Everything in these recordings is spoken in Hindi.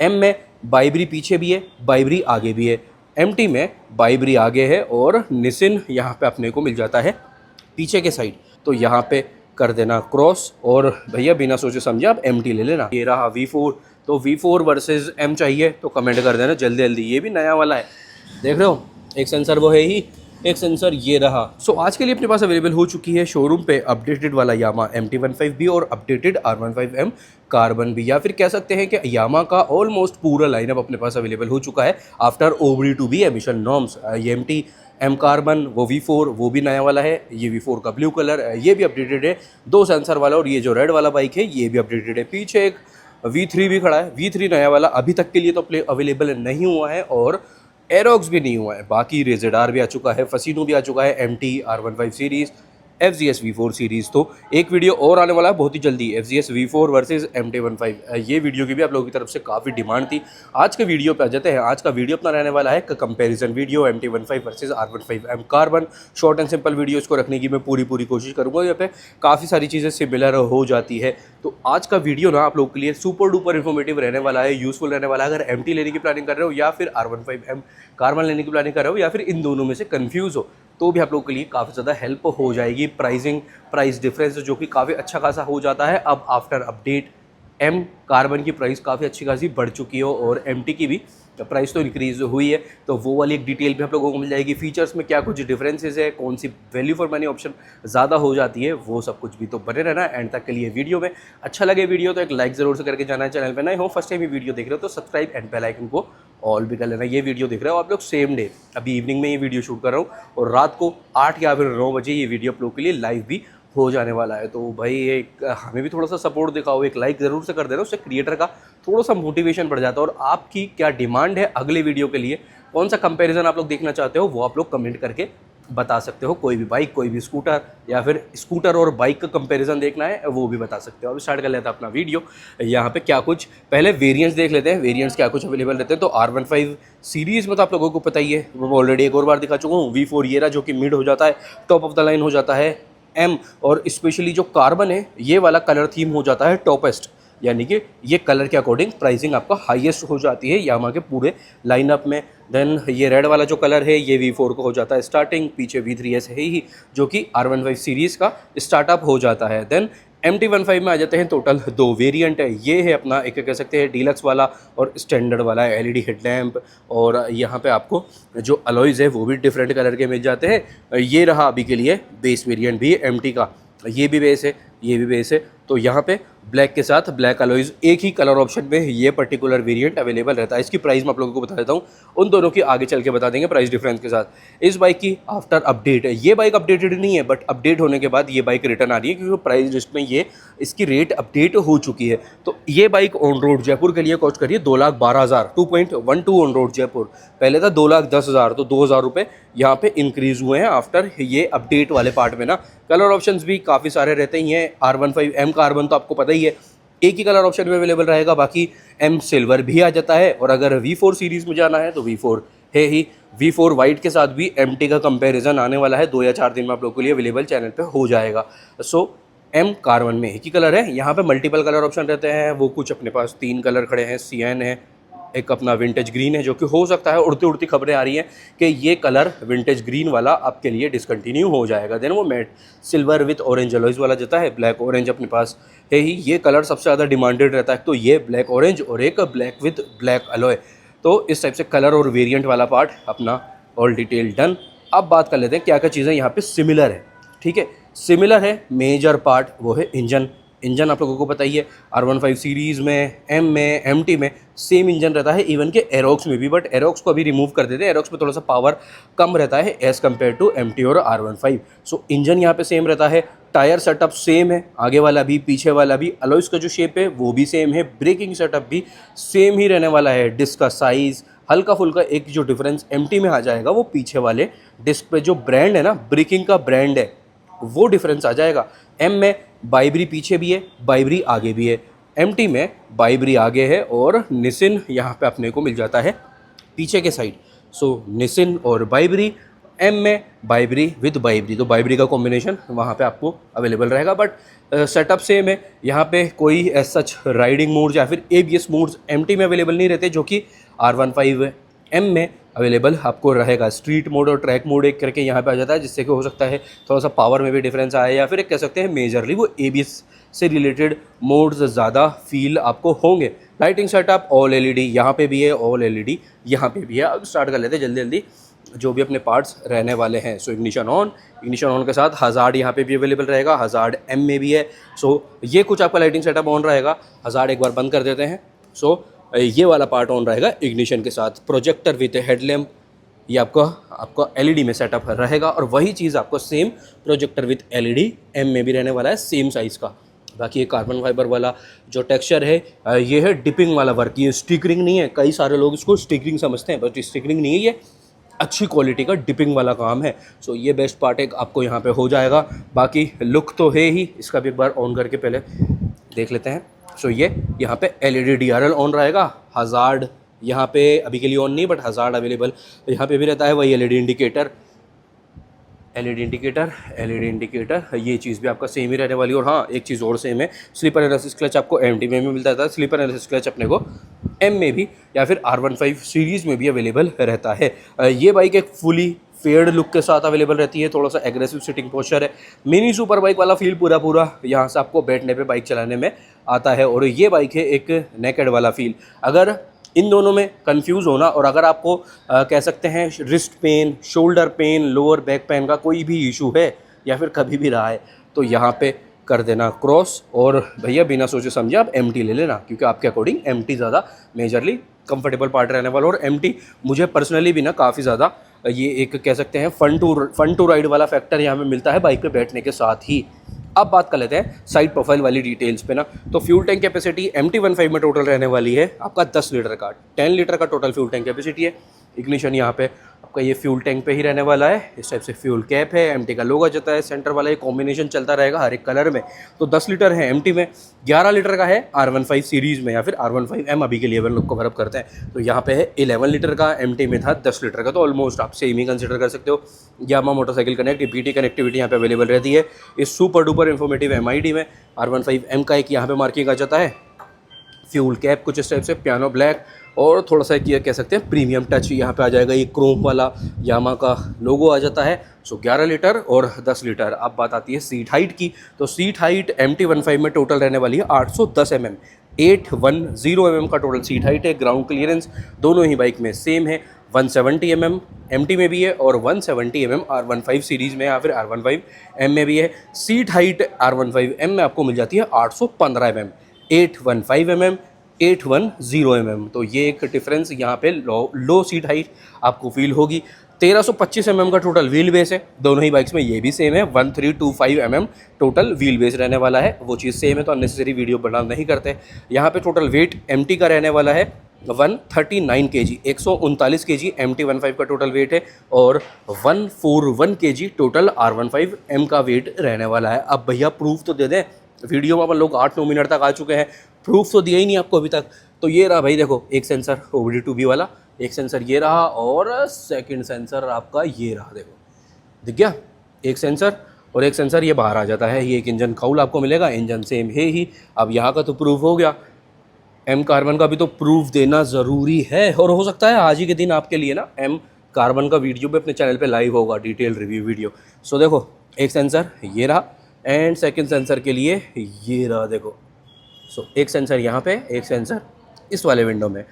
एम में बाइबरी पीछे भी है, बाइबरी आगे भी है, एम में बाइबरी आगे है और निसिन यहाँ पे अपने को मिल जाता है पीछे के साइड। तो यहाँ पे कर देना क्रॉस और भैया बिना सोचे समझे आप एम ले लेना। ये रहा V4, तो V4 वर्सेस M चाहिए तो कमेंट कर देना जल्दी जल्दी। ये भी नया वाला है, देख रहे हो, एक सेंसर वो है ही, एक सेंसर ये रहा। सो आज के लिए अपने पास अवेलेबल हो चुकी है शोरूम पे अपडेटेड वाला यामा MT15B और अपडेटेड R15M कार्बन भी, या फिर कह सकते हैं कि यामा का ऑलमोस्ट पूरा लाइनअप अपने पास अवेलेबल हो चुका है आफ्टर OBD2B एमिशन नॉर्म्स। ये MT-M कार्बन, वो V4 वो भी नया वाला है, ये V4 का ब्लू कलर ये भी अपडेटेड है, 2 सेंसर वाला, और ये जो रेड वाला बाइक है ये भी अपडेटेड है। पीछे एक V3 भी खड़ा है, V3 नया वाला अभी तक के लिए तो अवेलेबल नहीं हुआ है और एरोक्स भी नहीं हुआ है। बाकी रेजेडार भी आ चुका है, फसीनो भी आ चुका है, MT R15 series, FZS V4 series. तो एक वीडियो और आने वाला है बहुत ही जल्दी, FZS V4 वर्सेस MT15। ये वीडियो की भी आप लोगों की तरफ से काफ़ी डिमांड थी। आज के वीडियो पे आ जाते हैं। आज का वीडियो अपना रहने वाला है comparison video MT15 versus R15M carbon. Short and simple video इसको रखने की मैं पूरी कोशिश करूँगा। यहाँ पे काफ़ी सारी चीज़ें सिमिलर हो जाती है। तो आज का वीडियो ना आप लोगों के लिए सुपर डुपर इन्फॉर्मेटिव रहने वाला है, यूज़फुल रहने वाला है। अगर MT लेने की प्लानिंग कर रहे हो या फिर R15M कार्बन लेने की प्लानिंग कर रहे हो या फिर इन दोनों में से कन्फ्यूज़ हो, तो भी आप लोगों के लिए काफ़ी ज़्यादा हेल्प हो जाएगी। प्राइस डिफरेंस जो कि काफ़ी अच्छा खासा हो जाता है अब आफ्टर अपडेट। M कार्बन की प्राइस काफ़ी अच्छी खासी बढ़ चुकी है और MT की भी प्राइस तो इंक्रीज़ हुई है, तो वो वाली एक डिटेल भी आप लोगों को मिल जाएगी। फीचर्स में क्या कुछ डिफरेंसेस है, कौन सी वैल्यू फॉर मनी ऑप्शन ज़्यादा हो जाती है, वो सब कुछ भी। तो बने रहना एंड तक के लिए वीडियो में। अच्छा लगे वीडियो तो एक लाइक ज़रूर से करके जाना है। चैनल पर नए हो, फर्स्ट टाइम ये वीडियो देख रहे हो तो सब्सक्राइब एंड बेल आइकन को ऑल भी कर लेना। ये वीडियो देख रहे हो आप लोग सेम डे, अभी इवनिंग में ये वीडियो शूट कर रहा हूँ और रात को 8 या फिर 9 बजे ये वीडियो आप लोग के लिए लाइव भी हो जाने वाला है। तो भाई एक हमें भी थोड़ा सा सपोर्ट दिखाओ, एक लाइक ज़रूर से कर देना, उससे क्रिएटर का थोड़ा सा मोटिवेशन बढ़ जाता है। और आपकी क्या डिमांड है अगले वीडियो के लिए, कौन सा कंपैरिजन आप लोग देखना चाहते हो, वो आप लोग कमेंट करके बता सकते हो। कोई भी बाइक, कोई भी स्कूटर, या फिर स्कूटर और बाइक का कंपैरिजन देखना है वो भी बता सकते हो। अब स्टार्ट कर लेते हैं अपना वीडियो। यहाँ पे क्या कुछ पहले वेरिएंट्स देख लेते हैं, वेरिएंट्स क्या कुछ अवेलेबल रहते हैं। तो R15 सीरीज़ में तो आप लोगों को पता ही है, वो ऑलरेडी एक और बार दिखा चुका हूँ। V4 ये रहा जो कि मिड हो जाता है, टॉप ऑफ द लाइन हो जाता है M, और स्पेशली जो कार्बन है ये वाला कलर थीम हो जाता है टॉपेस्ट, यानी कि ये कलर के अकॉर्डिंग प्राइसिंग आपका हाईएस्ट हो जाती है यामा के पूरे लाइनअप में। देन ये रेड वाला जो कलर है ये V4 को हो जाता है स्टार्टिंग, पीछे V3S है ही जो कि R15 सीरीज़ का स्टार्टअप हो जाता है। देन MT15 में आ जाते हैं। टोटल 2 वेरिएंट है, ये है अपना एक कह सकते हैं डीलक्स वाला और स्टैंडर्ड वाला LED हेडलैम्प, और यहाँ पे आपको जो अलॉयज़ है वो भी डिफरेंट कलर के मिल जाते हैं। ये रहा अभी के लिए बेस वेरिएंट भी MT का, ये भी बेस है, ये भी बेस है। तो यहाँ पे ब्लैक के साथ ब्लैक अलॉयज़ एक ही कलर ऑप्शन में ये पर्टिकुलर वेरिएंट अवेलेबल रहता है। इसकी प्राइस मैं आप लोगों को बता देता हूँ, उन दोनों की आगे चल के बता देंगे प्राइस डिफरेंस के साथ। इस बाइक की आफ्टर अपडेट है, ये बाइक अपडेटेड नहीं है बट अपडेट होने के बाद ये बाइक रिटर्न आ रही है क्योंकि प्राइस लिस्ट में ये इसकी रेट अपडेट हो चुकी है। तो ये बाइक ऑन रोड जयपुर के लिए कॉस्ट करिए 2,12,000, 2.12 ऑन रोड जयपुर। पहले था 2,10,000, तो 2,000 रुपये यहाँ पे इंक्रीज़ हुए हैं आफ्टर ये अपडेट वाले पार्ट में ना। कलर ऑप्शंस भी काफ़ी सारे रहते ही हैं। R15M कार्बन तो आपको पता ही है एक ही कलर ऑप्शन में अवेलेबल रहेगा, बाकी M सिल्वर भी आ जाता है। और अगर V4 सीरीज़ में जाना है तो V4 है ही, V4 वाइट के साथ भी MT का कंपैरिजन आने वाला है, 2 या 4 दिन में आप लोग के लिए अवेलेबल चैनल पे हो जाएगा। सो M कार्बन में एक ही कलर है, यहाँ पे मल्टीपल कलर ऑप्शन रहते हैं। वो कुछ अपने पास 3 कलर खड़े हैं, सियान है, एक अपना विंटेज ग्रीन है, जो कि हो सकता है उड़ती उड़ती खबरें आ रही हैं कि ये कलर विंटेज ग्रीन वाला आपके लिए डिसकंटिन्यू हो जाएगा। देन वो matte silver with orange alloys वाला जाता है, ब्लैक ऑरेंज अपने पास है ही। ये कलर सबसे ज़्यादा डिमांडेड रहता है, तो ये ब्लैक ऑरेंज और एक ब्लैक विथ ब्लैक अलॉय। तो इस टाइप से कलर और वेरिएंट वाला पार्ट अपना ऑल डिटेल डन। अब बात कर लेते हैं क्या क्या चीज़ें यहाँ पे सिमिलर है। ठीक है, सिमिलर है मेजर पार्ट वो है इंजन आप लोगों को पता ही है। R15 सीरीज़ में, M में, MT में सेम इंजन रहता है, इवन के एरोक्स में भी, बट एरोक्स को अभी रिमूव कर देते हैं। एरोक्स में थोड़ा सा पावर कम रहता है एज़ कम्पेयर टू MT और R15। सो इंजन यहाँ पे सेम रहता है, टायर सेटअप सेम है, आगे वाला भी पीछे वाला भी, अलॉयज़ का जो शेप है वो भी सेम है, ब्रेकिंग सेटअप भी सेम ही रहने वाला है। डिस्क का साइज़ हल्का फुल्का एक जो डिफरेंस MT में आ जाएगा वो पीछे वाले डिस्क पे जो ब्रांड है ना, ब्रेकिंग का ब्रांड है, वो डिफरेंस आ जाएगा। M में बाइबरी पीछे भी है, बाइबरी आगे भी है, MT में बाइबरी आगे है और निसिन यहाँ पे अपने को मिल जाता है पीछे के साइड। सो निसिन और बाइबरी एम में बाइबरी विद बाइबरी, तो बाइबरी का कॉम्बिनेशन वहाँ पे आपको अवेलेबल रहेगा। बट सेटअप सेम है, यहाँ पे कोई एज सच राइडिंग मोड्स या फिर ABS मोड्स MT में अवेलेबल नहीं रहते, जो कि R15M में अवेलेबल आपको रहेगा। स्ट्रीट मोड और ट्रैक मोड एक करके यहाँ पे आ जाता है, जिससे कि हो सकता है थोड़ा सा पावर में भी डिफरेंस आए, या फिर एक कह सकते हैं मेजरली वो ABS से रिलेटेड मोड्स ज़्यादा फील आपको होंगे। लाइटिंग सेटअप ऑल LED यहाँ पे भी है, ऑल LED यहाँ पे भी है। अब स्टार्ट कर लेते हैं जल्दी जल्दी जो भी अपने पार्ट्स रहने वाले हैं। सो इग्निशन ऑन के साथ हज़ार्ड यहाँ पे भी अवेलेबल रहेगा, हज़ार्ड M में भी है। सो ये कुछ आपका लाइटिंग सेटअप ऑन रहेगा। हज़ार्ड एक बार बंद कर देते हैं। सो ये वाला पार्ट ऑन रहेगा इग्निशन के साथ। प्रोजेक्टर विद हेडलैम्प ये आपका LED में सेटअप रहेगा, और वही चीज़ आपको same projector with LED M में भी रहने वाला है, सेम साइज़ का। बाकी ये कार्बन फाइबर वाला जो टेक्सचर है ये है डिपिंग वाला वर्क, ये स्टिकरिंग नहीं है। कई सारे लोग इसको स्टिकरिंग समझते हैं, बट स्टिकरिंग नहीं है, ये अच्छी क्वालिटी का डिपिंग वाला काम है। सो ये बेस्ट पार्ट एक आपको यहाँ पे हो जाएगा। बाकी लुक तो है ही, इसका भी एक बार ऑन करके पहले देख लेते हैं। सो ये यहाँ पे LED DRL ऑन रहेगा। हज़ार्ड यहाँ पे अभी के लिए ऑन नहीं, बट हज़ार्ड अवेलेबल यहाँ पे भी रहता है। वही LED इंडिकेटर ये चीज़ भी आपका सेम ही रहने वाली है। और हाँ, एक चीज़ और सेम है, स्लीपर एनालिसिस क्लच आपको MT में भी मिलता था। स्लीपर एनालिसिस क्लच अपने को M में भी या फिर R15 सीरीज़ में भी अवेलेबल रहता है। ये बाइक एक फुली फेयर्ड लुक के साथ अवेलेबल रहती है। थोड़ा सा एग्रेसिव सिटिंग पोस्चर है, मिनी सुपर बाइक वाला फील पूरा यहाँ से आपको बैठने पे बाइक चलाने में आता है। और ये बाइक है एक नेकेड वाला फील। अगर इन दोनों में कंफ्यूज होना, और अगर आपको कह सकते हैं wrist pain, shoulder pain, lower back pain का कोई भी इशू है या फिर कभी भी रहा है, तो यहाँ पे कर देना क्रॉस, और भैया बिना सोचे समझे आप MT ले लेना, क्योंकि आपके अकॉर्डिंग MT ज़्यादा मेजरली कंफर्टेबल पार्ट रहने वाला। और MT मुझे पर्सनली भी ना काफ़ी ज़्यादा ये एक कह सकते हैं फन टू राइड वाला फैक्टर यहाँ पे मिलता है बाइक पे बैठने के साथ ही। अब बात कर लेते हैं साइड प्रोफाइल वाली डिटेल्स पे ना। तो फ्यूल टैंक कैपेसिटी MT15 में टोटल रहने वाली है आपका 10 लीटर का, 10 लीटर का टोटल फ्यूल टैंक कैपेसिटी है। इग्निशन यहाँ पे आपका ये फ्यूल टैंक पे ही रहने वाला है। इस टाइप से फ्यूल कैप है, MT का लोगो जाता है, सेंटर वाला ये कॉम्बिनेशन चलता रहेगा हर एक कलर में। तो 10 लीटर है MT में, 11 लीटर का है R15 सीरीज़ में या फिर R15M अभी के लिए अपन लोग को बर्फ करते हैं। तो यहाँ पे है 11 लीटर का, MT में था 10 लीटर का, तो ऑलमोस्ट आप सेम ही कंसिडर कर सकते हो। यामा मोटरसाइकिल कनेक्ट BT कनेक्टिविटी यहाँ पे अवेलेबल रहती है। इस सुपर डुपर इन्फॉर्मेटिव MID में R15M का एक यहाँ पे मार्किंग आ जाता है। फ्यूल कैप कुछ इस टाइप से पियानो ब्लैक, और थोड़ा सा ये कह सकते हैं प्रीमियम टच यहाँ पे आ जाएगा। ये क्रोम वाला यामा का लोगो आ जाता है। सो 11 लीटर और 10 लीटर। अब बात आती है सीट हाइट की। तो सीट हाइट MT15 में टोटल रहने वाली है 810 mm, 810 mm का टोटल सीट हाइट है। ग्राउंड क्लियरेंस दोनों ही बाइक में सेम है, 170 mm MT में भी है और 170 mm R15 सीरीज़ में या फिर R15M में भी है। सीट हाइट R15M में आपको मिल जाती है 815 mm, 815 mm, 810 mm। तो ये एक डिफरेंस यहाँ पे लो सीट हाइट आपको फील होगी। 1325 mm का टोटल व्हील बेस है दोनों ही बाइक्स में, ये भी सेम है। 1325 mm टोटल व्हील बेस रहने वाला है, वो चीज़ सेम है, तो अननेसेसरी वीडियो बना नहीं करते। यहाँ पे टोटल वेट MT का रहने वाला है 139 kg, 139 kg MT15 का टोटल वेट है, और 141 kg टोटल R15M का वेट रहने वाला है। अब भैया प्रूफ तो दे दें, वीडियो में अपन लोग 8-9 मिनट तक आ चुके हैं, प्रूफ तो दिया ही नहीं आपको अभी तक। तो ये रहा भाई, देखो एक सेंसर OBD2B वाला, एक सेंसर ये रहा, और सेकंड सेंसर आपका ये रहा, देखो दिख गया एक सेंसर, और एक सेंसर ये बाहर आ जाता है। ये एक इंजन काउल आपको मिलेगा, इंजन सेम है ही। अब यहाँ का तो प्रूफ हो गया, M कार्बन का भी तो प्रूफ देना ज़रूरी है, और हो सकता है आज ही के दिन आपके लिए ना M कार्बन का वीडियो भी अपने चैनल पे लाइव होगा, डिटेल रिव्यू वीडियो। सो देखो एक सेंसर ये रहा, एंड सेकंड सेंसर के लिए ये रहा, देखो। सो एक सेंसर यहाँ पे, एक सेंसर इस वाले विंडो में।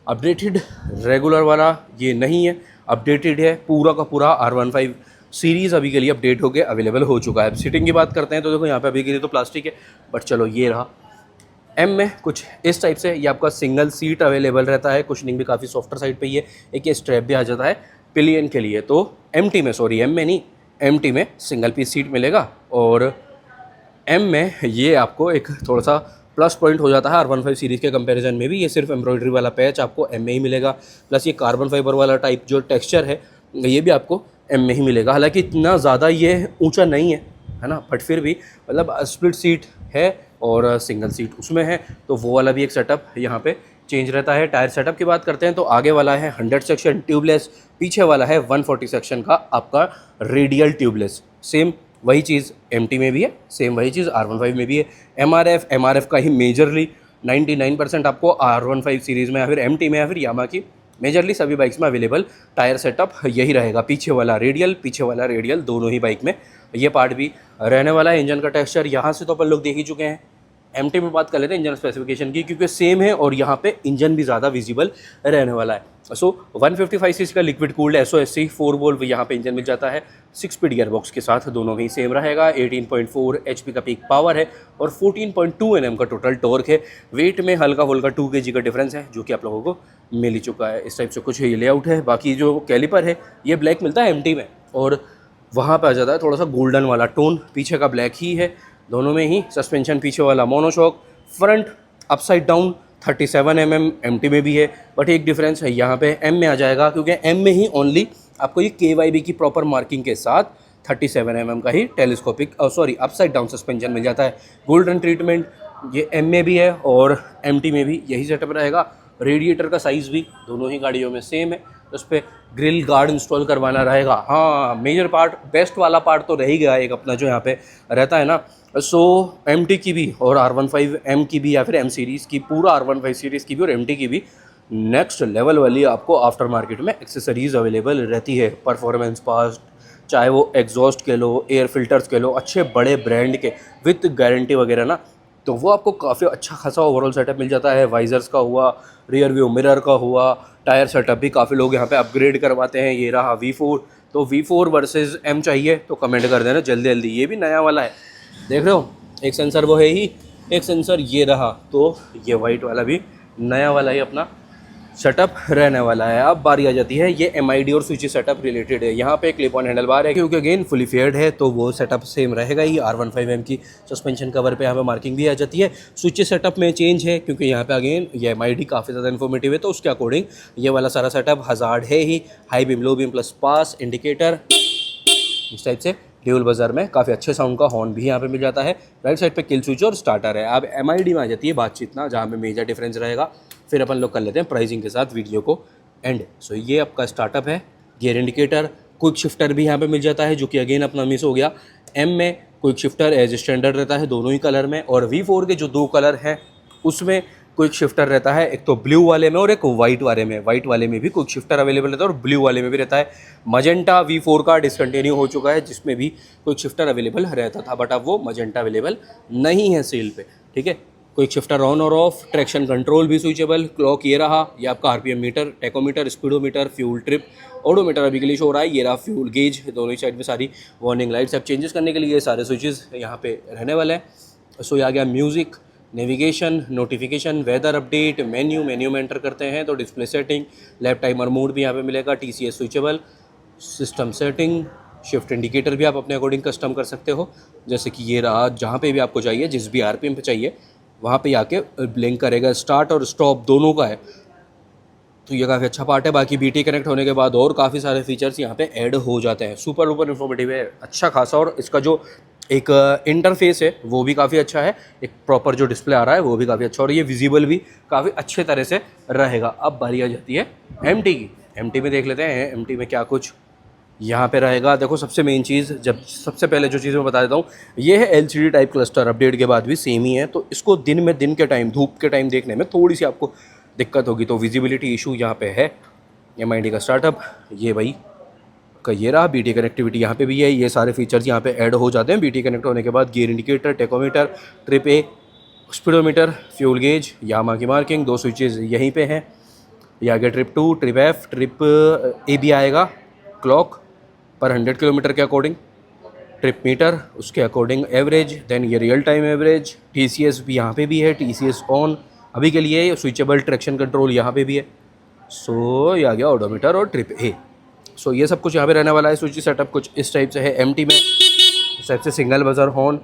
अपडेटेड रेगुलर वाला ये नहीं है, अपडेटेड है पूरा का पूरा R15 सीरीज़ अभी के लिए अपडेट हो गया, अवेलेबल हो चुका है। सीटिंग की बात करते हैं तो देखो यहाँ पे अभी के लिए तो प्लास्टिक है, बट चलो ये रहा। M में कुछ इस टाइप से ये आपका सिंगल सीट अवेलेबल रहता है, कुशनिंग भी काफ़ी सॉफ्टर साइड पे ही है। एक ये स्ट्रैप भी आ जाता है पिलियन के लिए। तो MT में, सॉरी M में नहीं, MT में सिंगल पीस सीट मिलेगा, और M में ये आपको एक थोड़ा सा प्लस पॉइंट हो जाता है R15 सीरीज़ के कंपैरिजन में भी। ये सिर्फ एम्ब्रॉयडरी वाला पैच आपको M में ही मिलेगा, प्लस ये कार्बन फाइबर वाला टाइप जो टेक्सचर है ये भी आपको M में ही मिलेगा। हालांकि इतना ज़्यादा ये ऊंचा नहीं है ना, बट फिर भी मतलब स्प्लिट सीट है और सिंगल सीट उसमें है, तो वो वाला भी एक सेटअप यहाँ पे चेंज रहता है। टायर सेटअप की बात करते हैं तो आगे वाला है 100 सेक्शन ट्यूबलेस, पीछे वाला है 140 सेक्शन का आपका रेडियल ट्यूबलेस। सेम वही चीज़ MT में भी है, सेम वही चीज़ R15 में भी है। MRF का ही मेजरली 99% आपको R15 सीरीज़ में या फिर MT में या फिर यामा की मेजरली सभी बाइक्स में अवेलेबल टायर सेटअप यही रहेगा। पीछे वाला रेडियल दोनों ही बाइक में ये पार्ट भी रहने वाला है। इंजन का टेक्सचर यहाँ से तो अपन लोग देख ही चुके हैं। MT में बात कर लेते हैं इंजन स्पेसिफिकेशन की, क्योंकि सेम है और यहाँ पे इंजन भी ज़्यादा विजिबल रहने वाला है। सो 155 सीसी का लिक्विड कूल्ड SOSC 4 वोल्व यहाँ पे इंजन मिल जाता है। 6 स्पीड गियर बॉक्स के साथ दोनों ही सेम रहेगा। 18.4 HP का पीक पावर है और 14.2 Nm का टोटल टॉर्क है। वेट में हल्का फुल्का 2 kg का डिफरेंस है, जो कि आप लोगों को मिल ही चुका है। इस टाइप से कुछ ये लेआउट है। बाकी जो कैलिपर है ये ब्लैक मिलता है MT में, और वहाँ पर आ जाता है थोड़ा सा गोल्डन वाला टोन। पीछे का ब्लैक ही है दोनों में ही। सस्पेंशन पीछे वाला monoshock, front upside down 37 mm MT में भी है, बट एक डिफरेंस है यहाँ पे M में आ जाएगा, क्योंकि M में ही ओनली आपको ये KYB की प्रॉपर मार्किंग के साथ 37 mm का ही टेलीस्कोपिक अपसाइड डाउन सस्पेंशन मिल जाता है। गोल्डन ट्रीटमेंट ये M में भी है और MT में भी यही सेटअप रहेगा। रेडिएटर का साइज़ भी दोनों ही गाड़ियों में सेम है। उस पर ग्रिल गार्ड इंस्टॉल करवाना रहेगा। हाँ, मेजर पार्ट बेस्ट वाला पार्ट तो रह ही गया एक अपना जो यहाँ पे रहता है ना। सो MT की भी और R15M की भी या फिर M सीरीज़ की, पूरा R15 सीरीज़ की भी और MT की भी नेक्स्ट लेवल वाली आपको आफ्टर मार्केट में एक्सेसरीज़ अवेलेबल रहती है। परफॉर्मेंस पार्ट्स, चाहे वो एग्जॉस्ट के लो, एयर फिल्टर्स के लो, अच्छे बड़े ब्रांड के विथ गारंटी वगैरह ना, तो वो आपको काफ़ी अच्छा खासा ओवरऑल सेटअप मिल जाता है। वाइजर्स का हुआ, रियर व्यू मिरर का हुआ, टायर सेटअप भी काफ़ी लोग यहाँ पे अपग्रेड करवाते हैं। ये रहा V4, तो V4 वर्सेस M चाहिए तो कमेंट कर देना जल्दी जल्दी। ये भी नया वाला है, देख रहे हो, एक सेंसर वो है ही, एक सेंसर ये रहा, तो ये वाइट वाला भी नया वाला ही अपना सेटअप रहने वाला है। अब बारी आ जाती है ये MID और स्विच सेटअप रिलेटेड है। यहाँ पे क्लिप ऑन हैंडल बार है, क्योंकि अगेन फुली फेयर्ड है तो वो सेटअप सेम रहेगा ही। R15M की सस्पेंशन कवर पे यहाँ पे मार्किंग भी आ जाती है। स्विच सेटअप में चेंज है, क्योंकि यहाँ पे अगेन ये MID काफ़ी ज़्यादा इन्फॉर्मेटिव है, तो उसके अकॉर्डिंग ये वाला सारा सेटअप हज़ार्ड है ही। High beam, low beam plus pass indicator, इस टाइप से ड्यूल बजर में काफ़ी अच्छे साउंड का हॉर्न भी यहाँ पे मिल जाता है। राइट साइड पे किल स्विच और स्टार्टर है। अब MID में आ जाती है बातचीत ना, जहाँ पे मेजर डिफरेंस रहेगा। फिर अपन लोग कर लेते हैं प्राइसिंग के साथ वीडियो को एंड। सो ये आपका स्टार्टअप है। गियर इंडिकेटर, क्विक शिफ्टर भी यहाँ पे मिल जाता है, जो कि अगेन अपना मिस हो गया। M में क्विक शिफ्टर एज स्टैंडर्ड रहता है दोनों ही कलर में, और V4 के जो 2 कलर हैं उसमें क्विक शिफ्टर रहता है, एक तो ब्लू वाले में और एक वाइट वाले में। वाइट वाले में भी क्विक शिफ्टर अवेलेबल रहता है और ब्लू वाले में भी रहता है। मजेंटा V4 का डिसकंटिन्यू हो चुका है, जिसमें भी क्विक शिफ्टर अवेलेबल रहता था, बट अब वो मजेंटा अवेलेबल नहीं है सेल पे, ठीक है। क्विक शिफ्टर ऑन और ऑफ, ट्रैक्शन कंट्रोल भी स्विचेबल। क्लॉक ये रहा, ये आपका RPM meter, tachometer, speedometer, fuel trip, odometer अभी के लिए शो हो रहा है। ये रहा फ्यूल गेज, दोनों ही साइड में सारी वार्निंग लाइट्स। अब चेंजेस करने के लिए ये सारे स्विचेस यहाँ पे रहने वाले हैं। सो ये आ गया music, navigation, notification, weather update, menu में एंटर करते हैं तो display setting, lap timer mode भी यहाँ पे मिलेगा, TCS switchable, system setting, shift indicator भी आप अपने अकॉर्डिंग कस्टम कर सकते हो। जैसे कि ये रहा, जहाँ पे भी आपको चाहिए, जिस भी RPM पे चाहिए वहाँ पे आके ब्लिंक करेगा। स्टार्ट और स्टॉप दोनों का है, तो ये काफ़ी अच्छा पार्ट है। बाकी BT कनेक्ट होने के बाद और काफ़ी सारे फीचर्स यहाँ पे ऐड हो जाते हैं। सुपर इन्फॉर्मेटिव है, अच्छा खासा, और इसका जो एक इंटरफेस है वो भी काफ़ी अच्छा है। एक प्रॉपर जो डिस्प्ले आ रहा है वो भी काफ़ी अच्छा, और ये विजिबल भी काफ़ी अच्छे तरह से रहेगा। अब बारी आ जाती है MT की। MT में देख लेते हैं MT में क्या कुछ यहाँ पे रहेगा। देखो, सबसे मेन चीज़, जब सबसे पहले जो चीज़ मैं बता देता हूँ, ये है LCD टाइप क्लस्टर। अपडेट के बाद भी सेम ही है, तो इसको दिन के टाइम, धूप के टाइम देखने में थोड़ी सी आपको दिक्कत होगी, तो विजिबिलिटी इशू यहाँ पे है। MID का स्टार्टअप ये भाई का ये रहा। BT कनेक्टिविटी यहाँ पे भी है। ये सारे फीचर्स यहाँ पे ऐड हो जाते हैं BT कनेक्ट होने के बाद। Gear indicator, tachometer, trip A, speedometer, fuel gauge, Yamaha की मार्किंग, 2 स्विचेस यहीं पे हैं। ये आगे trip 2, trip F, trip A भी आएगा। क्लॉक पर 100 किलोमीटर के अकॉर्डिंग, ट्रिप मीटर उसके अकॉर्डिंग एवरेज, देन ये रियल टाइम एवरेज। TCS भी यहाँ पे भी है, TCS ऑन अभी के लिए। स्विचेबल ट्रैक्शन कंट्रोल यहाँ पे भी है। सो ये आ गया ओडोमीटर और ट्रिप A। सो ये सब कुछ यहाँ पे रहने वाला है। स्विच सेटअप कुछ इस टाइप से है। MT में इस टाइप से सिंगल बजर हॉर्न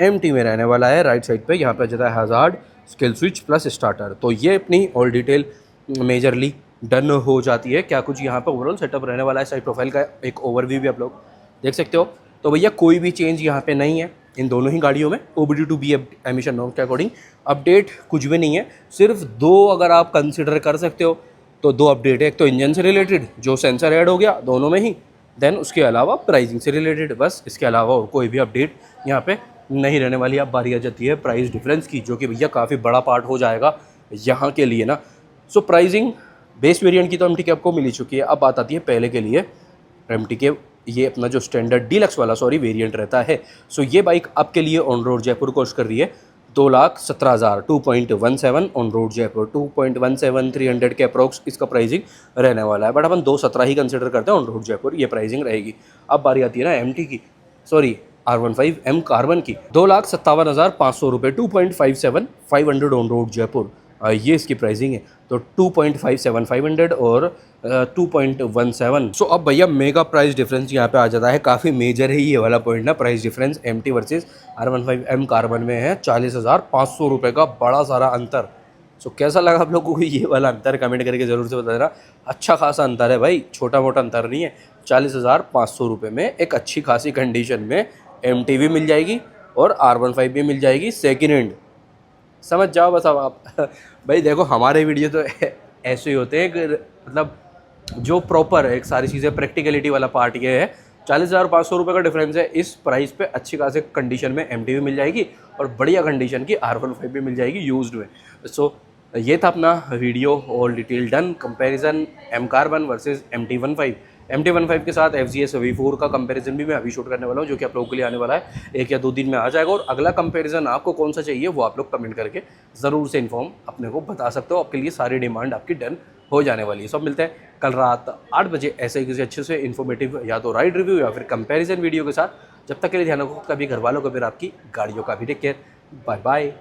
MT में रहने वाला है। राइट साइड पे यहाँ पे जाता है hazard, skill switch plus starter. तो ये अपनी ऑल डिटेल मेजरली डन हो जाती है। क्या कुछ यहाँ पे ओवरऑल सेटअप रहने वाला है, साइड प्रोफाइल का एक ओवरव्यू भी आप लोग देख सकते हो। तो भैया कोई भी चेंज यहाँ पे नहीं है। इन दोनों ही गाड़ियों में OBD2B एमिशन नॉर्म के अकॉर्डिंग अपडेट कुछ भी नहीं है, सिर्फ दो अगर आप कंसिडर कर सकते हो तो दो अपडेट है। एक तो इंजन से रिलेटेड जो सेंसर ऐड हो गया दोनों में ही, देन उसके अलावा प्राइसिंग से रिलेटेड, बस इसके अलावा और कोई भी अपडेट यहाँ पे नहीं रहने वाली। अब बारी आ जाती है प्राइस डिफरेंस की, जो कि भैया काफ़ी बड़ा पार्ट हो जाएगा यहाँ के लिए ना। सो प्राइसिंग बेस वेरिएंट की तो MT के आपको मिल ही चुकी है। अब बात आती है पहले के लिए MT के ये अपना जो स्टैंडर्ड डीलक्स वाला वेरिएंट रहता है। सो ये बाइक आपके लिए ऑन रोड जयपुर कॉस्ट कर रही है 2,17,000, 2.17 ऑन रोड जयपुर, 2.17 300 के अप्रोक्स इसका प्राइसिंग रहने वाला है। बट अपन 2.17 ही कंसिडर करते हैं ऑन रोड जयपुर, ये प्राइसिंग रहेगी। अब बारी आती है ना MT की, सॉरी R15M कार्बन की, 2,57,500 रुपये, 2.57 500 ऑन रोड जयपुर, ये इसकी प्राइसिंग है। तो 2.57 500 और 2.17। सो अब भैया मेगा प्राइस डिफरेंस यहाँ पे आ जाता है, काफ़ी मेजर है ये वाला पॉइंट ना। Price difference MT versus R15M carbon में है 40,500 रुपये का बड़ा सारा अंतर। सो कैसा लगा आप लोगों को ये वाला अंतर, कमेंट करके ज़रूर से बता देना। अच्छा खासा अंतर है भाई, छोटा मोटा अंतर नहीं है। 40,500 रुपये में एक अच्छी खासी कंडीशन में MT भी मिल जाएगी और R15 भी मिल जाएगी सेकेंड हैंड, समझ जाओ बस। अब आप भाई देखो हमारे वीडियो तो ऐसे ही होते हैं कि मतलब जो प्रॉपर एक सारी चीज़ें प्रैक्टिकलिटी वाला पार्ट ये है। 40,500 रुपये का डिफरेंस है, इस प्राइस पे अच्छी खासी कंडीशन में MT भी मिल जाएगी और बढ़िया कंडीशन की R15 भी मिल जाएगी यूज्ड में। सो ये था अपना video all detail done comparison M carbon versus MT15 के साथ FZS V4 का कंपैरिजन भी मैं अभी शूट करने वाला हूँ, जो कि आप लोगों के लिए आने वाला है 1 या 2 दिन में आ जाएगा। और अगला कंपैरिजन आपको कौन सा चाहिए वो आप लोग कमेंट करके ज़रूर से इन्फॉर्म अपने को बता सकते हो। आपके लिए सारी डिमांड आपकी डन हो जाने वाली है। सब मिलते हैं कल रात 8 बजे ऐसे किसी अच्छे से इन्फॉर्मेटिव या तो राइड रिव्यू या फिर कंपैरिजन वीडियो के साथ। जब तक के लिए ध्यान रखो कभी घर वालों को, फिर आपकी गाड़ियों का भी। Take care, bye bye.